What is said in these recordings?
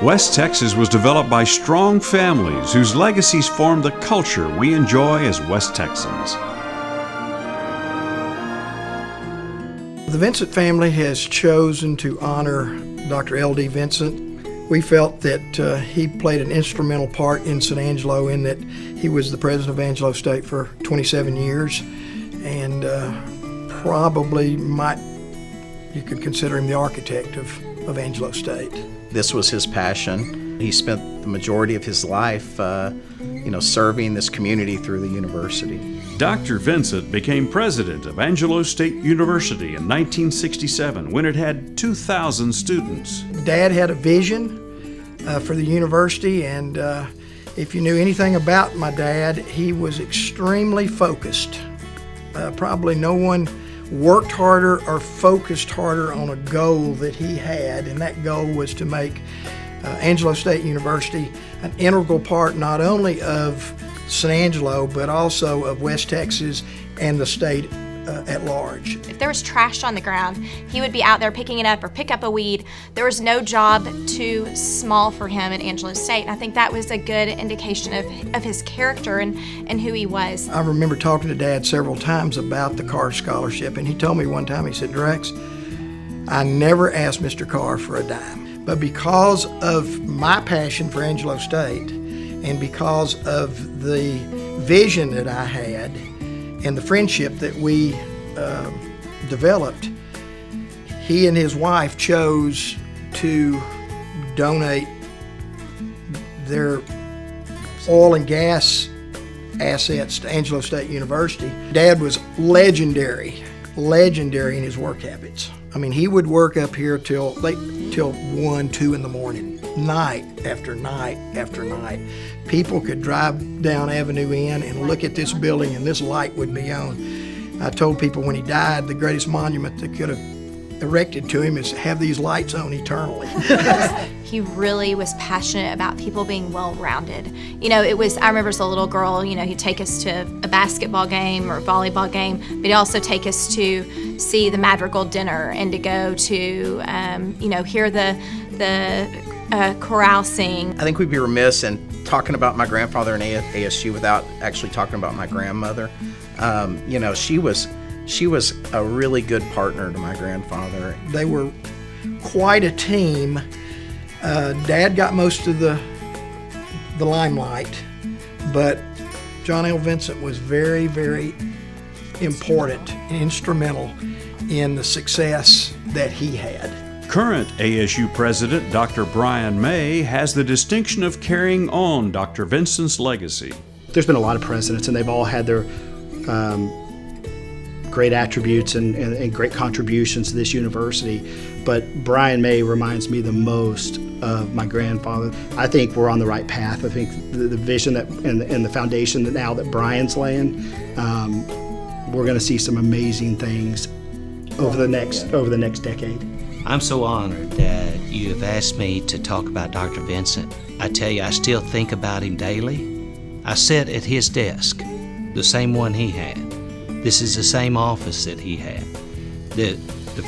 West Texas was developed by strong families whose legacies form the culture we enjoy as West Texans. The Vincent family has chosen to honor Dr. LD Vincent. We felt that he played an instrumental part in San Angelo in that he was the president of Angelo State for 27 years and probably you could consider him the architect of Angelo State. This was his passion. He spent the majority of his life serving this community through the university. Dr. Vincent became president of Angelo State University in 1967 when it had 2,000 students. Dad had a vision for the university, and if you knew anything about my dad, he was extremely focused. Probably no one worked harder or focused harder on a goal that he had, and that goal was to make Angelo State University an integral part not only of San Angelo but also of West Texas and the state at large. If there was trash on the ground, he would be out there picking it up or pick up a weed. There was no job too small for him at Angelo State, and I think that was a good indication of his character and who he was. I remember talking to Dad several times about the Carr Scholarship, and he told me one time, he said, "Drex, I never asked Mr. Carr for a dime, but because of my passion for Angelo State and because of the vision that I had and the friendship that we developed, he and his wife chose to donate their oil and gas assets to Angelo State University." Dad was legendary in his work habits. I mean, he would work up here till 1, 2 in the morning, night after night after night. People could drive down Avenue N and look at this building and this light would be on. I told people when he died, the greatest monument that could have erected to him is to have these lights on eternally. He really was passionate about people being well-rounded. I remember as a little girl, he'd take us to a basketball game or a volleyball game, but he'd also take us to see the Madrigal dinner and to go to, hear the chorale sing. I think we'd be remiss in talking about my grandfather in ASU without actually talking about my grandmother. She was a really good partner to my grandfather. They were quite a team. Dad got most of the limelight, but John L. Vincent was very, very important and instrumental in the success that he had. Current ASU President Dr. Brian May has the distinction of carrying on Dr. Vincent's legacy. There's been a lot of presidents, and they've all had their great attributes and great contributions to this university, but Brian May reminds me the most of my grandfather. I think we're on the right path. I think the vision that and the foundation that now that Brian's laying, we're going to see some amazing things over the next decade. I'm so honored that you have asked me to talk about Dr. Vincent. I tell you, I still think about him daily. I sit at his desk, the same one he had. This is the same office that he had. The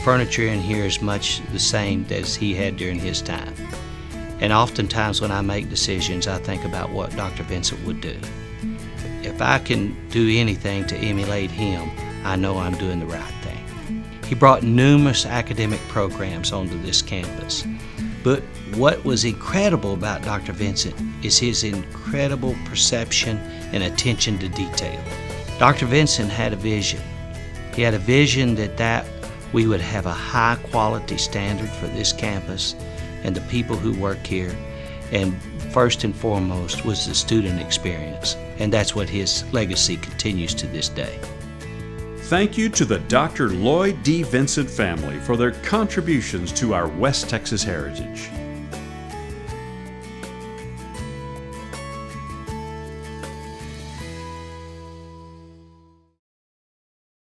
furniture in here is much the same as he had during his time. And oftentimes when I make decisions, I think about what Dr. Vincent would do. If I can do anything to emulate him, I know I'm doing the right thing. He brought numerous academic programs onto this campus. But what was incredible about Dr. Vincent is his incredible perception and attention to detail. Dr. Vincent had a vision. He had a vision that we would have a high quality standard for this campus and the people who work here, and first and foremost was the student experience, and that's what his legacy continues to this day. Thank you to the Dr. Lloyd D. Vincent family for their contributions to our West Texas heritage.